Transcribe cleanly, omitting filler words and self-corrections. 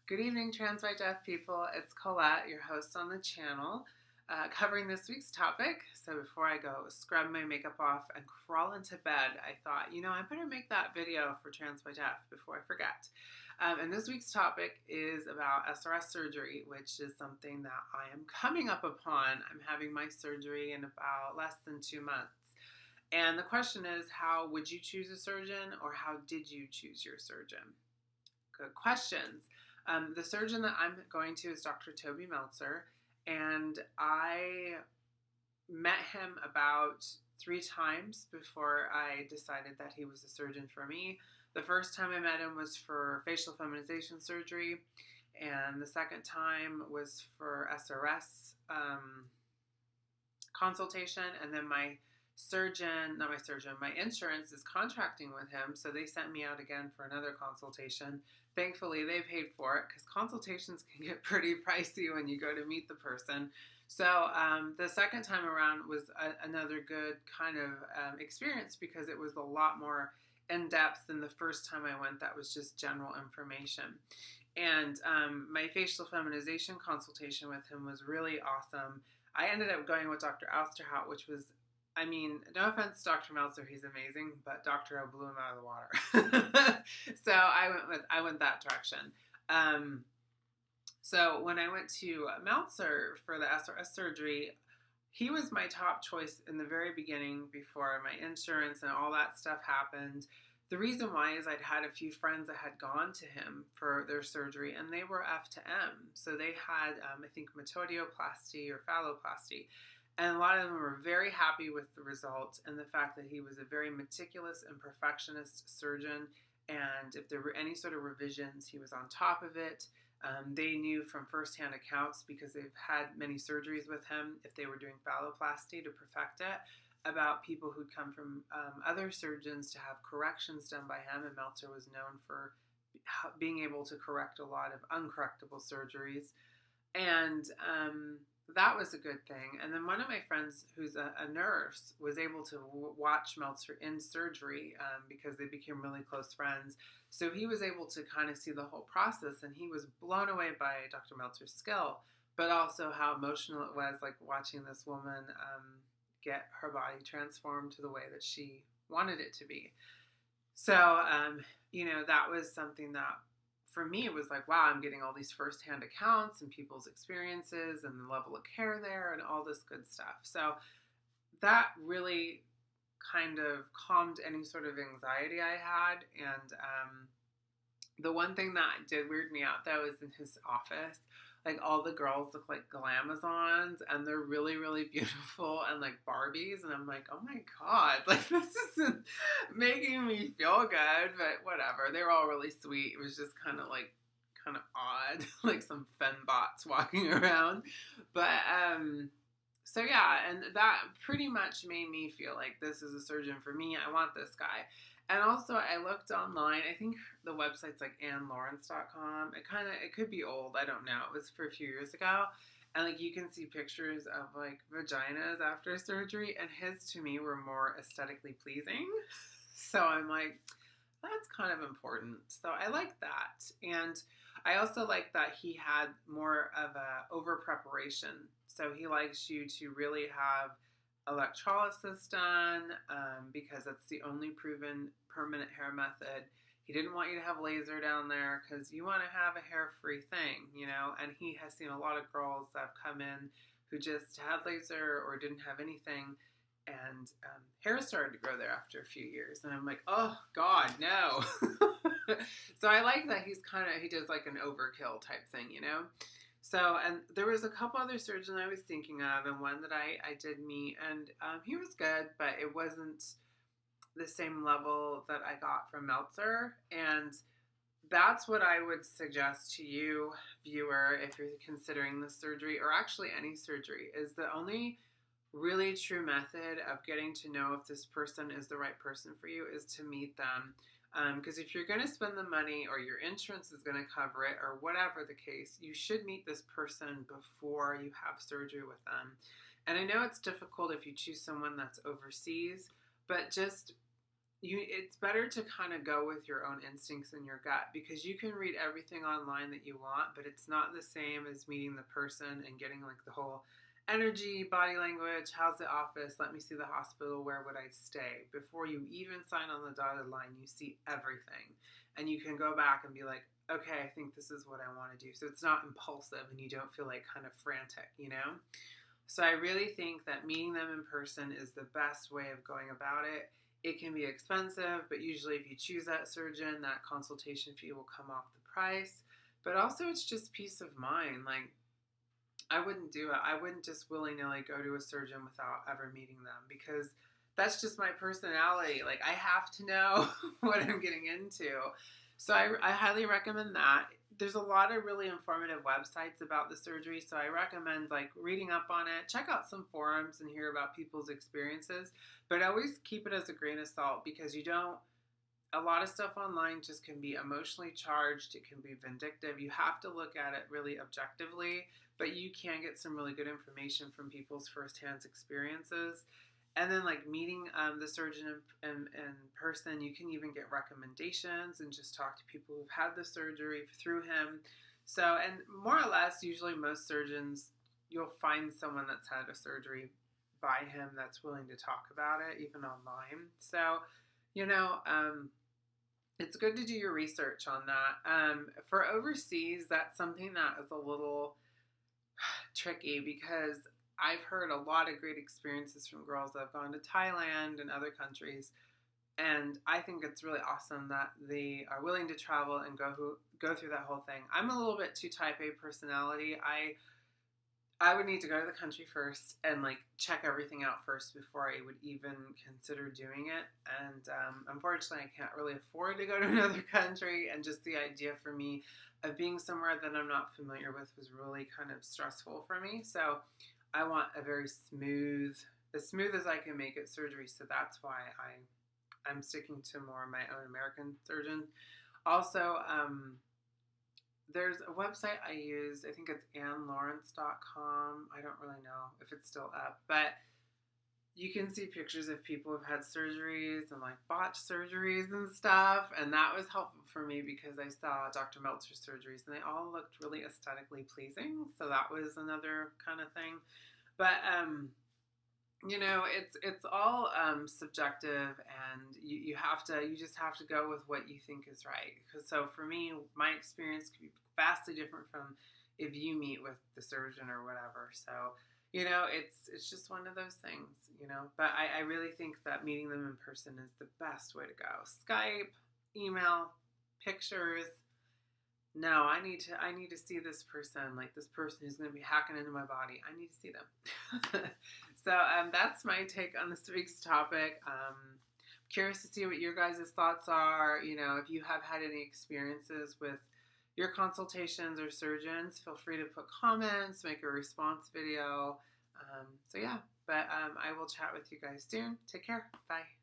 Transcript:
Good evening, Transbydef people. It's Colette, your host on the channel, covering this week's topic. So before I go scrub my makeup off and crawl into bed, I thought, I better make that video for Transbydef before I forget. And this week's topic is about SRS surgery, which is something that I am coming up upon. I'm having my surgery in about less than 2 months. And the question is, how would you choose a surgeon, or how did you choose your surgeon? Good questions. The surgeon that I'm going to is Dr. Meltzer, and I met him about 3 times before I decided that he was a surgeon for me. The first time I met him was for facial feminization surgery, and the second time was for SRS consultation, and then my insurance is contracting with him, so they sent me out again for another consultation. Thankfully, they paid for it because consultations can get pretty pricey when you go to meet the person. So the second time around was another good kind of experience because it was a lot more in-depth than the first time I went. That was just general information. And my facial feminization consultation with him was really awesome. I ended up going with Dr. Ousterhout, which was, no offense, Dr. Meltzer, he's amazing, but Dr. O blew him out of the water. So I went that direction. So when I went to Meltzer for the SRS surgery, he was my top choice in the very beginning before my insurance and all that stuff happened. The reason why is I'd had a few friends that had gone to him for their surgery, and they were F to M. So they had, I think, metodioplasty or phalloplasty. And a lot of them were very happy with the results and the fact that he was a very meticulous and perfectionist surgeon. And if there were any sort of revisions, he was on top of it. They knew from firsthand accounts, because they've had many surgeries with him, if they were doing phalloplasty to perfect it, about people who'd come from other surgeons to have corrections done by him. And Meltzer was known for being able to correct a lot of uncorrectable surgeries. And that was a good thing. And then one of my friends who's a nurse was able to watch Meltzer in surgery because they became really close friends. So he was able to kind of see the whole process, and he was blown away by Dr. Meltzer's skill, but also how emotional it was, like watching this woman get her body transformed to the way that she wanted it to be. So, that was something that, for me, it was like, wow, I'm getting all these firsthand accounts and people's experiences and the level of care there and all this good stuff. So that really kind of calmed any sort of anxiety I had. And the one thing that did weird me out, though, is in his office, like, all the girls look like glamazons, and they're really, really beautiful and like Barbies. And I'm like, oh my God, like, this isn't making me feel good, but whatever. They were all really sweet. It was just kind of odd, like some fembots walking around. But, so yeah, and that pretty much made me feel like this is a surgeon for me. I want this guy. And also, I looked online. I think the website's like AnnLawrence.com. It could be old. I don't know. It was for a few years ago. And like, you can see pictures of like vaginas after surgery. And his, to me, were more aesthetically pleasing. So I'm like, that's kind of important. So I like that. And I also like that he had more of a over preparation. So he likes you to really have electrolysis done because that's the only proven permanent hair method. He didn't want you to have laser down there because you want to have a hair-free thing, and he has seen a lot of girls that have come in who just had laser or didn't have anything, and hair started to grow there after a few years, and I'm like, oh God, no. So I like that he does like an overkill type thing, So, and there was a couple other surgeons I was thinking of, and one that I did meet, and he was good, but it wasn't the same level that I got from Meltzer. And that's what I would suggest to you, viewer, if you're considering this surgery, or actually any surgery, is the only really true method of getting to know if this person is the right person for you is to meet them. Because if you're going to spend the money, or your insurance is going to cover it, or whatever the case, you should meet this person before you have surgery with them. And I know it's difficult if you choose someone that's overseas, but just it's better to kind of go with your own instincts and your gut, because you can read everything online that you want, but it's not the same as meeting the person and getting like the whole energy, body language, how's the office, let me see the hospital, where would I stay. Before you even sign on the dotted line, you see everything. And you can go back and be like, okay, I think this is what I want to do. So it's not impulsive and you don't feel like kind of frantic, you know? So I really think that meeting them in person is the best way of going about it. It can be expensive, but usually if you choose that surgeon, that consultation fee will come off the price. But also it's just peace of mind. Like, I wouldn't do it. I wouldn't just willy-nilly go to a surgeon without ever meeting them, because that's just my personality. Like, I have to know what I'm getting into. So I highly recommend that. There's a lot of really informative websites about the surgery, so I recommend like reading up on it. Check out some forums and hear about people's experiences, but always keep it as a grain of salt, because a lot of stuff online just can be emotionally charged. It can be vindictive. You have to look at it really objectively, but you can get some really good information from people's firsthand experiences. And then like meeting the surgeon in person, you can even get recommendations and just talk to people who've had the surgery through him. So, and more or less, usually most surgeons, you'll find someone that's had a surgery by him that's willing to talk about it, even online. So, it's good to do your research on that. For overseas, that's something that is a little tricky, because I've heard a lot of great experiences from girls that have gone to Thailand and other countries, and I think it's really awesome that they are willing to travel and go through that whole thing. I'm a little bit too type A personality. I would need to go to the country first and like check everything out first before I would even consider doing it. And unfortunately, I can't really afford to go to another country, and just the idea for me of being somewhere that I'm not familiar with was really kind of stressful for me. So I want a very as smooth as I can make it surgery. So that's why I'm sticking to more my own American surgeon. Also, there's a website I use. I think it's annlawrence.com. I don't really know if it's still up, but you can see pictures of people who've had surgeries and like botched surgeries and stuff. And that was helpful for me, because I saw Dr. Meltzer surgeries and they all looked really aesthetically pleasing. So that was another kind of thing. But, it's all subjective, and you just have to go with what you think is right. So for me, my experience could be vastly different from if you meet with the surgeon or whatever. So, it's just one of those things, but I really think that meeting them in person is the best way to go. Skype, email, pictures. No, I need to see this person, like this person who's going to be hacking into my body. I need to see them. So that's my take on this week's topic. Curious to see what your guys' thoughts are. If you have had any experiences with your consultations or surgeons, feel free to put comments, make a response video. So yeah, but I will chat with you guys soon. Take care. Bye.